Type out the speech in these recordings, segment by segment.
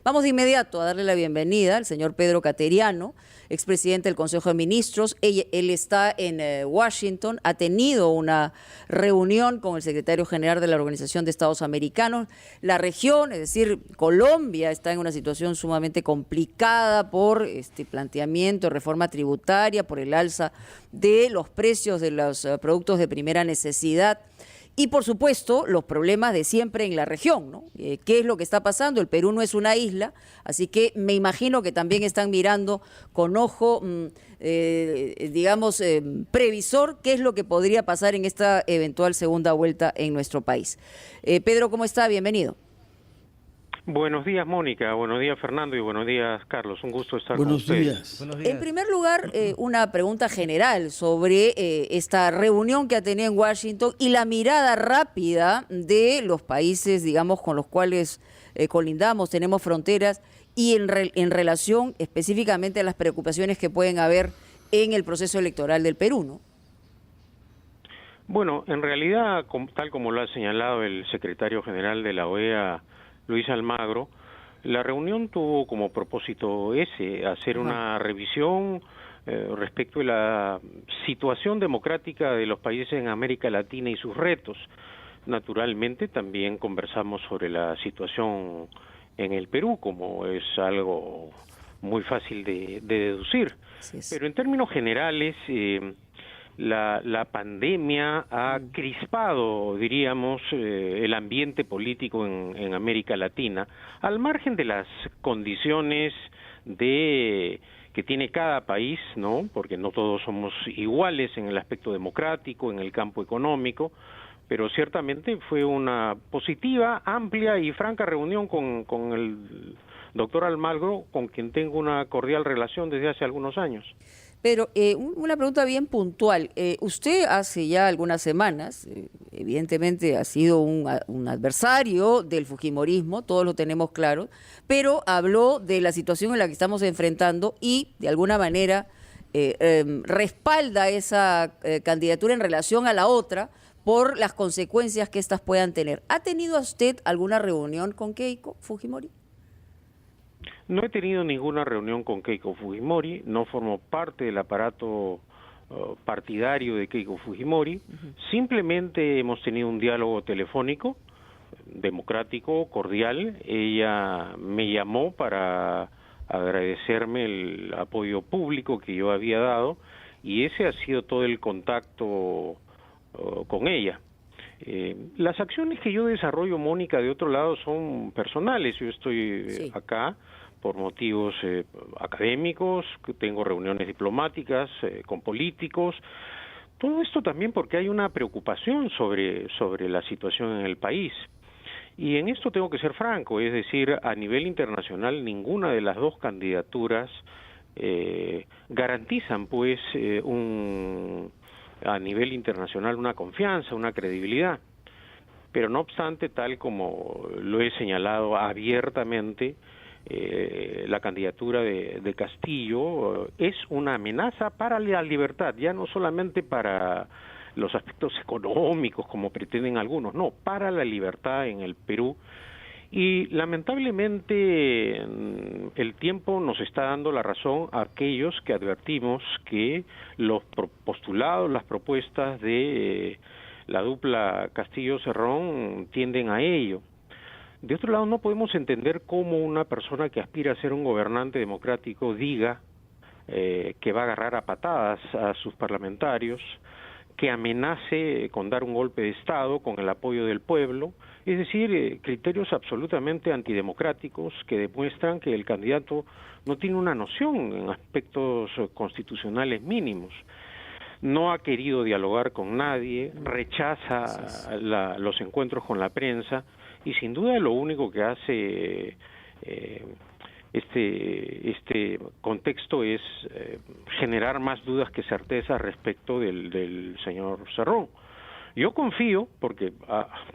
Vamos de inmediato a darle la bienvenida al señor Pedro Cateriano, expresidente del Consejo de Ministros. Él está en Washington, ha tenido una reunión con el secretario general de la Organización de Estados Americanos. La región, es decir, Colombia, está en una situación sumamente complicada por este planteamiento de reforma tributaria, por el alza de los precios de los productos de primera necesidad. Y, por supuesto, los problemas de siempre en la región, ¿no? ¿Qué es lo que está pasando? El Perú no es una isla, así que me imagino que también están mirando con ojo, previsor, qué es lo que podría pasar en esta eventual segunda vuelta en nuestro país. Pedro, ¿cómo está? Bienvenido. Buenos días, Mónica. Buenos días, Fernando. Y buenos días, Carlos. Un gusto estar con Buenos ustedes. días. Buenos días. En primer lugar, una pregunta general sobre esta reunión que ha tenido en Washington y la mirada rápida de los países, digamos, con los cuales colindamos, tenemos fronteras, y en relación específicamente a las preocupaciones que pueden haber en el proceso electoral del Perú, ¿no? Bueno, en realidad, tal como lo ha señalado el secretario general de la OEA, Luis Almagro, la reunión tuvo como propósito ese, hacer una revisión respecto de la situación democrática de los países en América Latina y sus retos. Naturalmente también conversamos sobre la situación en el Perú, como es algo muy fácil de deducir. Pero en términos generales, la pandemia ha crispado, diríamos, el ambiente político en América Latina, al margen de las condiciones que tiene cada país, ¿no? Porque no todos somos iguales en el aspecto democrático, en el campo económico, pero ciertamente fue una positiva, amplia y franca reunión con el doctor Almagro, con quien tengo una cordial relación desde hace algunos años. Pero una pregunta bien puntual. Usted hace ya algunas semanas, evidentemente ha sido un adversario del fujimorismo, todos lo tenemos claro, pero habló de la situación en la que estamos enfrentando y de alguna manera respalda esa candidatura en relación a la otra por las consecuencias que éstas puedan tener. ¿Ha tenido usted alguna reunión con Keiko Fujimori? No he tenido ninguna reunión con Keiko Fujimori, no formo parte del aparato partidario de Keiko Fujimori, simplemente hemos tenido un diálogo telefónico, democrático, cordial. Ella me llamó para agradecerme el apoyo público que yo había dado y ese ha sido todo el contacto con ella. Las acciones que yo desarrollo, Mónica, de otro lado son personales. Yo estoy acá por motivos académicos, tengo reuniones diplomáticas con políticos. Todo esto también porque hay una preocupación sobre la situación en el país. Y en esto tengo que ser franco, es decir, a nivel internacional ninguna de las dos candidaturas garantizan pues a nivel internacional una confianza, una credibilidad. Pero no obstante, tal como lo he señalado abiertamente, la candidatura de Castillo es una amenaza para la libertad, ya no solamente para los aspectos económicos como pretenden algunos, no, para la libertad en el Perú. Y lamentablemente el tiempo nos está dando la razón a aquellos que advertimos que los postulados, las propuestas de la dupla Castillo-Cerrón tienden a ello. De otro lado, no podemos entender cómo una persona que aspira a ser un gobernante democrático diga que va a agarrar a patadas a sus parlamentarios, que amenace con dar un golpe de Estado con el apoyo del pueblo, es decir, criterios absolutamente antidemocráticos que demuestran que el candidato no tiene una noción en aspectos constitucionales mínimos. No ha querido dialogar con nadie, rechaza los encuentros con la prensa y sin duda lo único que hace este contexto es generar más dudas que certezas respecto del señor Cerrón. Yo confío, porque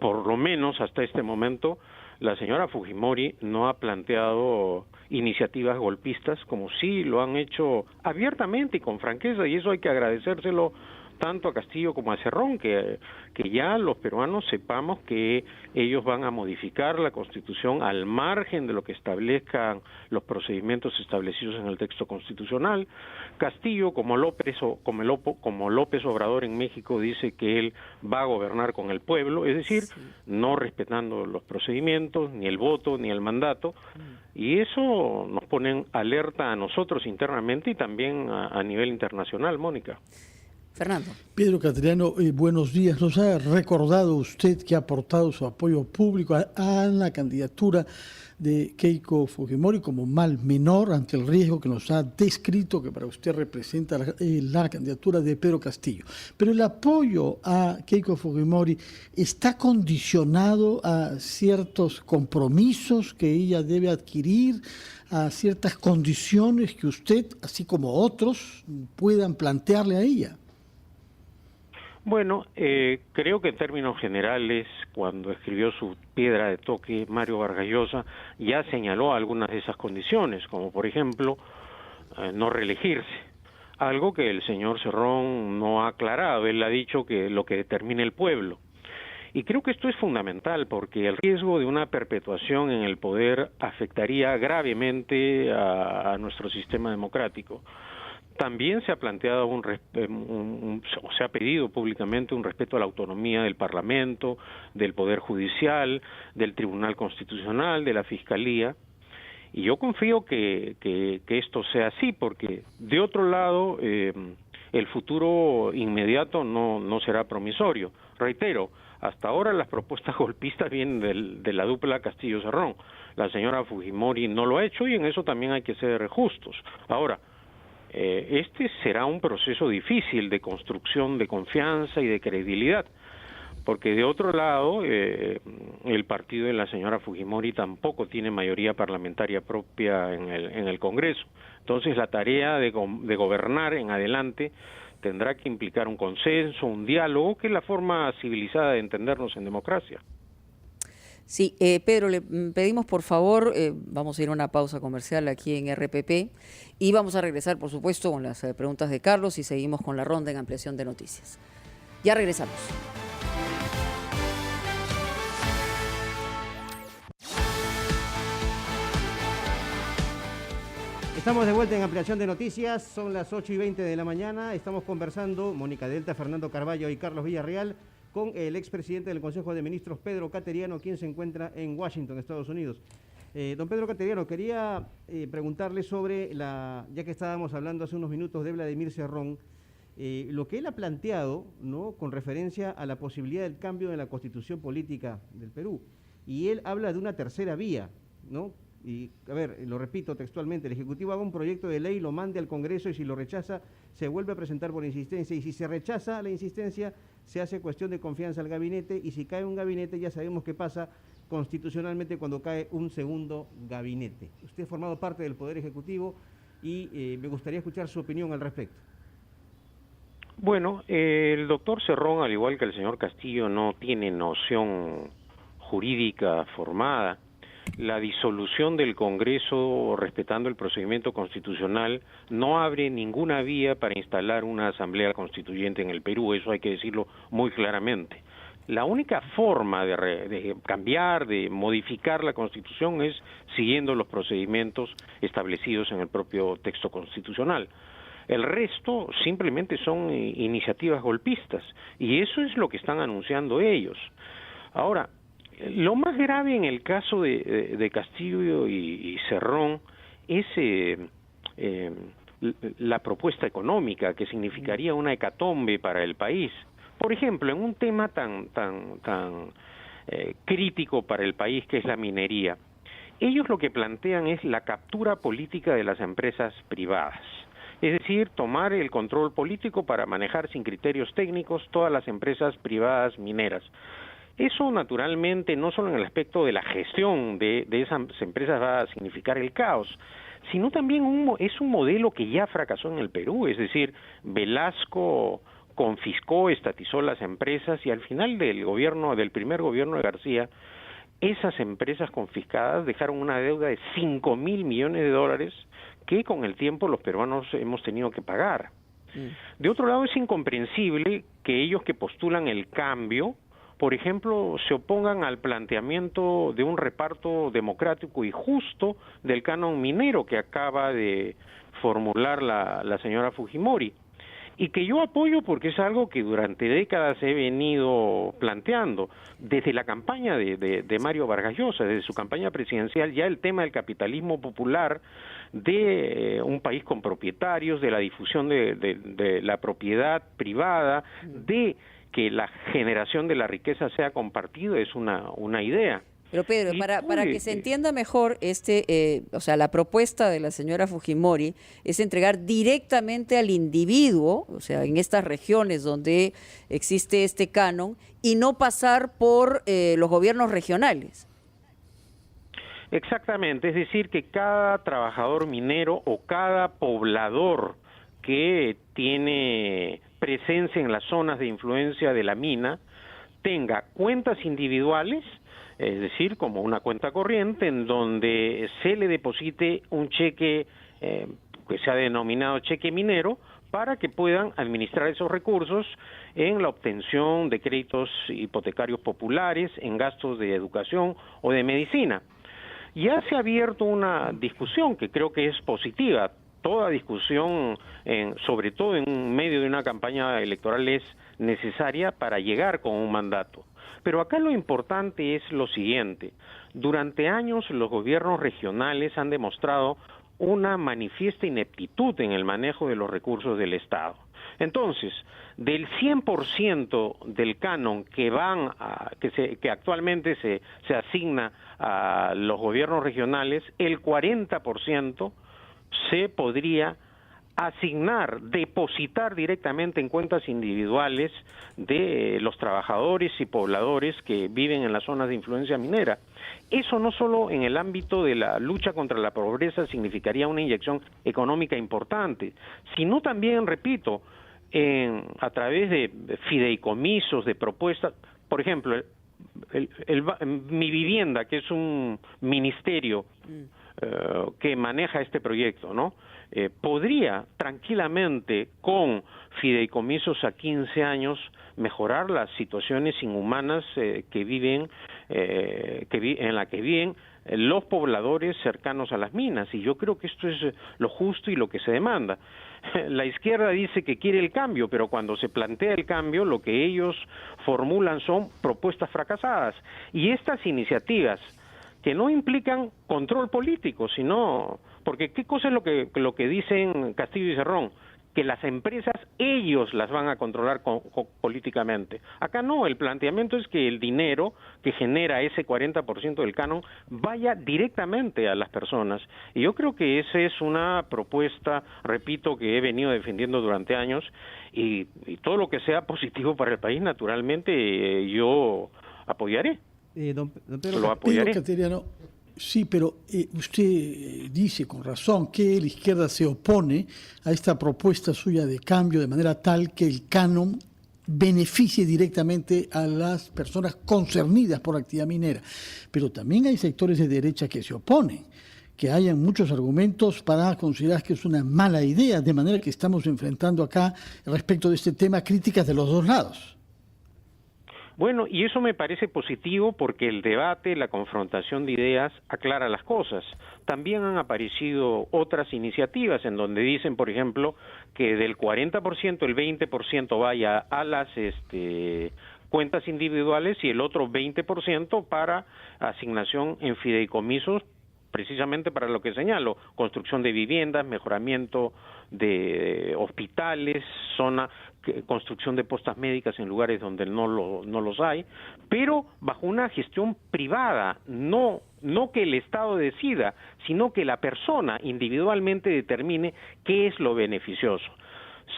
por lo menos hasta este momento la señora Fujimori no ha planteado iniciativas golpistas como sí lo han hecho abiertamente y con franqueza, y eso hay que agradecérselo tanto a Castillo como a Cerrón, que ya los peruanos sepamos que ellos van a modificar la Constitución al margen de lo que establezcan los procedimientos establecidos en el texto constitucional. Castillo, como López Obrador en México, dice que él va a gobernar con el pueblo, es decir, no respetando los procedimientos, ni el voto, ni el mandato, y eso nos pone alerta a nosotros internamente y también a nivel internacional, Mónica. Fernando. Pedro Cateriano, buenos días. Nos ha recordado usted que ha aportado su apoyo público a la candidatura de Keiko Fujimori como mal menor ante el riesgo que nos ha descrito que para usted representa la candidatura de Pedro Castillo. Pero el apoyo a Keiko Fujimori está condicionado a ciertos compromisos que ella debe adquirir, a ciertas condiciones que usted, así como otros, puedan plantearle a ella. Bueno, creo que en términos generales, cuando escribió su piedra de toque, Mario Vargas Llosa ya señaló algunas de esas condiciones, como por ejemplo, no reelegirse, algo que el señor Cerrón no ha aclarado. Él ha dicho que lo que determine el pueblo. Y creo que esto es fundamental porque el riesgo de una perpetuación en el poder afectaría gravemente a nuestro sistema democrático. También se ha planteado se ha pedido públicamente un respeto a la autonomía del Parlamento, del Poder Judicial, del Tribunal Constitucional, de la Fiscalía, y yo confío que esto sea así, porque de otro lado el futuro inmediato no será promisorio. Reitero, hasta ahora las propuestas golpistas vienen de la dupla Castillo-Cerrón. La señora Fujimori no lo ha hecho y en eso también hay que ser justos. Ahora, este será un proceso difícil de construcción de confianza y de credibilidad, porque de otro lado el partido de la señora Fujimori tampoco tiene mayoría parlamentaria propia en el Congreso. Entonces la tarea de gobernar en adelante tendrá que implicar un consenso, un diálogo, que es la forma civilizada de entendernos en democracia. Sí, Pedro, le pedimos por favor, vamos a ir a una pausa comercial aquí en RPP y vamos a regresar, por supuesto, con las preguntas de Carlos y seguimos con la ronda en ampliación de noticias. Ya regresamos. Estamos de vuelta en ampliación de noticias, son las 8:20 de la mañana, estamos conversando, Mónica Delta, Fernando Carballo y Carlos Villarreal, con el expresidente del Consejo de Ministros, Pedro Cateriano, quien se encuentra en Washington, Estados Unidos. Don Pedro Cateriano, quería preguntarle sobre, ya que estábamos hablando hace unos minutos de Vladimir Cerrón, lo que él ha planteado, ¿no?, con referencia a la posibilidad del cambio en la constitución política del Perú. Y él habla de una tercera vía, ¿no? Y, a ver, lo repito textualmente, el Ejecutivo haga un proyecto de ley, lo mande al Congreso y si lo rechaza, se vuelve a presentar por insistencia. Y si se rechaza la insistencia, se hace cuestión de confianza al gabinete y si cae un gabinete ya sabemos qué pasa constitucionalmente cuando cae un segundo gabinete. Usted ha formado parte del Poder Ejecutivo y me gustaría escuchar su opinión al respecto. Bueno, el doctor Cerrón, al igual que el señor Castillo, no tiene noción jurídica formada. La disolución del Congreso, respetando el procedimiento constitucional, no abre ninguna vía para instalar una asamblea constituyente en el Perú, eso hay que decirlo muy claramente. La única forma de cambiar, de modificar la Constitución es siguiendo los procedimientos establecidos en el propio texto constitucional. El resto simplemente son iniciativas golpistas, y eso es lo que están anunciando ellos. Ahora, lo más grave en el caso de Castillo y Cerrón es la propuesta económica, que significaría una hecatombe para el país. Por ejemplo, en un tema tan crítico para el país que es la minería, ellos lo que plantean es la captura política de las empresas privadas. Es decir, tomar el control político para manejar sin criterios técnicos todas las empresas privadas mineras. Eso naturalmente no solo en el aspecto de la gestión de esas empresas va a significar el caos, sino también es un modelo que ya fracasó en el Perú, es decir, Velasco confiscó, estatizó las empresas y al final del primer gobierno de García, esas empresas confiscadas dejaron una deuda de 5.000 millones de dólares que con el tiempo los peruanos hemos tenido que pagar. De otro lado, es incomprensible que ellos que postulan el cambio, por ejemplo, se opongan al planteamiento de un reparto democrático y justo del canon minero que acaba de formular la señora Fujimori, y que yo apoyo porque es algo que durante décadas he venido planteando. Desde la campaña de Mario Vargas Llosa, desde su campaña presidencial, ya el tema del capitalismo popular, de un país con propietarios, de la difusión de la propiedad privada, de que la generación de la riqueza sea compartida, es una idea. Pero Pedro, para que se entienda mejor, o sea, la propuesta de la señora Fujimori es entregar directamente al individuo, o sea, en estas regiones donde existe este canon, y no pasar por los gobiernos regionales. Exactamente, es decir, que cada trabajador minero o cada poblador que tiene presencia en las zonas de influencia de la mina tenga cuentas individuales, es decir, como una cuenta corriente en donde se le deposite un cheque que se ha denominado cheque minero para que puedan administrar esos recursos en la obtención de créditos hipotecarios populares, en gastos de educación o de medicina. Ya se ha abierto una discusión que creo que es positiva. Toda discusión, sobre todo en medio de una campaña electoral, es necesaria para llegar con un mandato. Pero acá lo importante es lo siguiente: durante años los gobiernos regionales han demostrado una manifiesta ineptitud en el manejo de los recursos del Estado. Entonces, del 100% del canon que actualmente se asigna a los gobiernos regionales, el 40% se podría asignar, depositar directamente en cuentas individuales de los trabajadores y pobladores que viven en las zonas de influencia minera. Eso no solo en el ámbito de la lucha contra la pobreza significaría una inyección económica importante, sino también, repito, a través de fideicomisos, de propuestas. Por ejemplo, Mi Vivienda, que es un ministerio que maneja este proyecto, ¿no? Podría tranquilamente, con fideicomisos a 15 años, mejorar las situaciones inhumanas en la que viven los pobladores cercanos a las minas, y yo creo que esto es lo justo y lo que se demanda. La izquierda dice que quiere el cambio, pero cuando se plantea el cambio, lo que ellos formulan son propuestas fracasadas, y estas iniciativas que no implican control político, sino, porque ¿qué cosa es lo que dicen Castillo y Cerrón? Que las empresas, ellos las van a controlar políticamente. Acá no, el planteamiento es que el dinero que genera ese 40% del canon vaya directamente a las personas. Y yo creo que esa es una propuesta, repito, que he venido defendiendo durante años, y todo lo que sea positivo para el país, naturalmente, yo apoyaré. Don Pedro, lo apoyaré. Pedro Cateriano, sí, pero usted dice con razón que la izquierda se opone a esta propuesta suya de cambio de manera tal que el canon beneficie directamente a las personas concernidas por la actividad minera. Pero también hay sectores de derecha que se oponen, que hayan muchos argumentos para considerar que es una mala idea, de manera que estamos enfrentando acá, respecto de este tema, críticas de los dos lados. Bueno, y eso me parece positivo porque el debate, la confrontación de ideas aclara las cosas. También han aparecido otras iniciativas en donde dicen, por ejemplo, que del 40% el 20% vaya a las cuentas individuales y el otro 20% para asignación en fideicomisos, precisamente para lo que señalo: construcción de viviendas, mejoramiento de hospitales, construcción de postas médicas en lugares donde no los hay, pero bajo una gestión privada, no que el Estado decida, sino que la persona individualmente determine qué es lo beneficioso.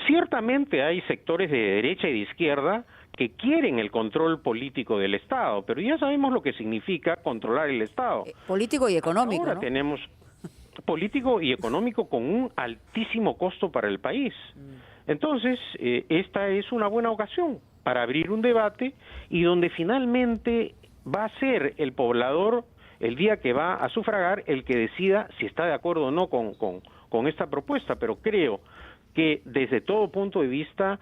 Ciertamente hay sectores de derecha y de izquierda que quieren el control político del Estado, pero ya sabemos lo que significa controlar el Estado. Político y económico, Ahora ¿no? tenemos político y económico con un altísimo costo para el país. Entonces, esta es una buena ocasión para abrir un debate y donde finalmente va a ser el poblador, el día que va a sufragar, el que decida si está de acuerdo o no con esta propuesta, pero creo que desde todo punto de vista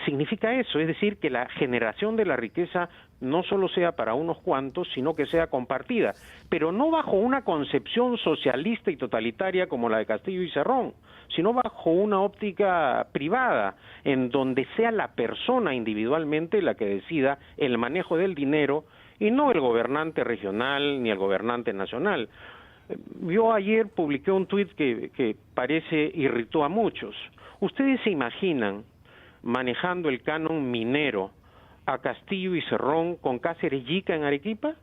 significa eso, es decir, que la generación de la riqueza no solo sea para unos cuantos, sino que sea compartida, pero no bajo una concepción socialista y totalitaria como la de Castillo y Cerrón, sino bajo una óptica privada, en donde sea la persona individualmente la que decida el manejo del dinero y no el gobernante regional ni el gobernante nacional. Yo ayer publiqué un tuit que parece irritó a muchos. ¿Ustedes se imaginan manejando el canon minero a Castillo y Cerrón con Cáceres Yica en Arequipa?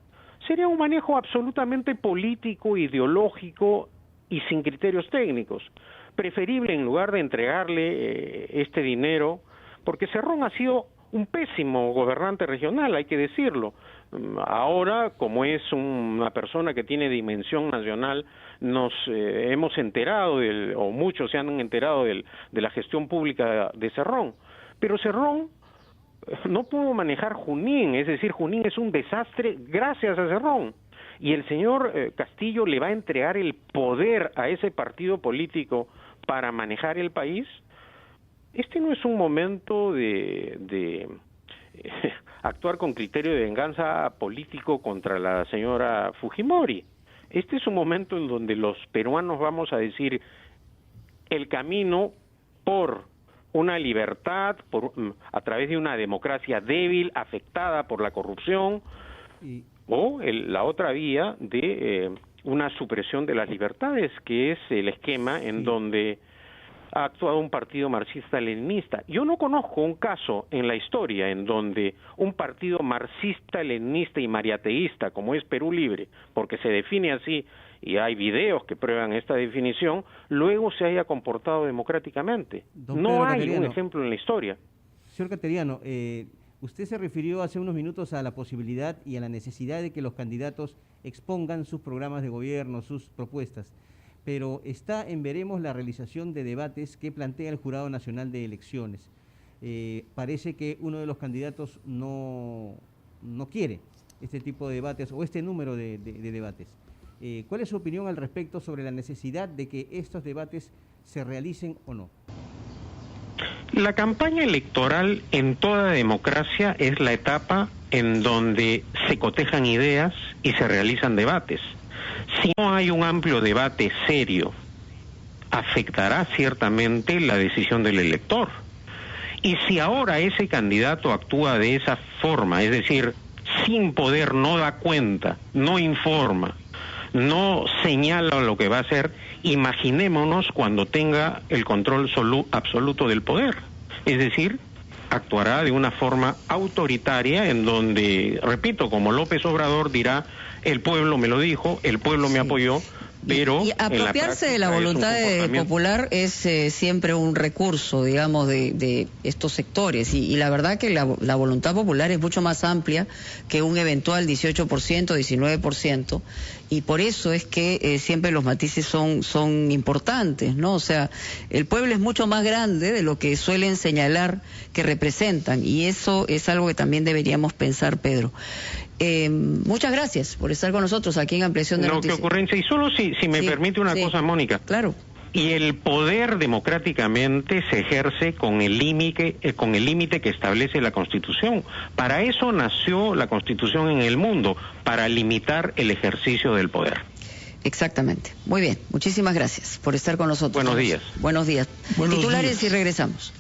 Sería un manejo absolutamente político, ideológico y sin criterios técnicos. Preferible, en lugar de entregarle este dinero, porque Cerrón ha sido un pésimo gobernante regional, hay que decirlo. Ahora, como es una persona que tiene dimensión nacional, nos hemos enterado, o muchos se han enterado de la gestión pública de Cerrón. Pero Cerrón no pudo manejar Junín, es decir, Junín es un desastre gracias a Cerrón. Y el señor Castillo le va a entregar el poder a ese partido político para manejar el país. Este no es un momento de actuar con criterio de venganza político contra la señora Fujimori. Este es un momento en donde los peruanos vamos a decir el camino por una libertad, a través de una democracia débil, afectada por la corrupción, o la otra vía de una supresión de las libertades, que es el esquema en donde ha actuado un partido marxista-leninista. Yo no conozco un caso en la historia en donde un partido marxista-leninista y mariateísta, como es Perú Libre, porque se define así, y hay videos que prueban esta definición, luego se haya comportado democráticamente. No hay un ejemplo en la historia. Señor Cateriano, usted se refirió hace unos minutos a la posibilidad y a la necesidad de que los candidatos expongan sus programas de gobierno, sus propuestas, pero está en veremos la realización de debates que plantea el Jurado Nacional de Elecciones. Parece que uno de los candidatos no quiere este tipo de debates o este número de debates. ¿Cuál es su opinión al respecto sobre la necesidad de que estos debates se realicen o no? La campaña electoral en toda democracia es la etapa en donde se cotejan ideas y se realizan debates. Si no hay un amplio debate serio, afectará ciertamente la decisión del elector. Y si ahora ese candidato actúa de esa forma, es decir, sin poder, no da cuenta, no informa, no señala lo que va a hacer, imaginémonos cuando tenga el control absoluto del poder. Es decir, actuará de una forma autoritaria en donde, repito, como López Obrador dirá, el pueblo me lo dijo, el pueblo me apoyó, pero y apropiarse de la voluntad popular es siempre un recurso, digamos, de estos sectores, y la verdad que la voluntad popular es mucho más amplia que un eventual 18%, 19%, y por eso es que siempre los matices son importantes, ¿no? O sea, el pueblo es mucho más grande de lo que suelen señalar que representan, y eso es algo que también deberíamos pensar, Pedro. Muchas gracias por estar con nosotros aquí en Ampliación de Noticias. Qué ocurrencia. Y solo si me permite una cosa, Mónica. Claro. Y el poder democráticamente se ejerce con el límite que establece la Constitución. Para eso nació la Constitución en el mundo, para limitar el ejercicio del poder. Exactamente. Muy bien. Muchísimas gracias por estar con nosotros. Buenos días. Buenos días. Titulares y regresamos.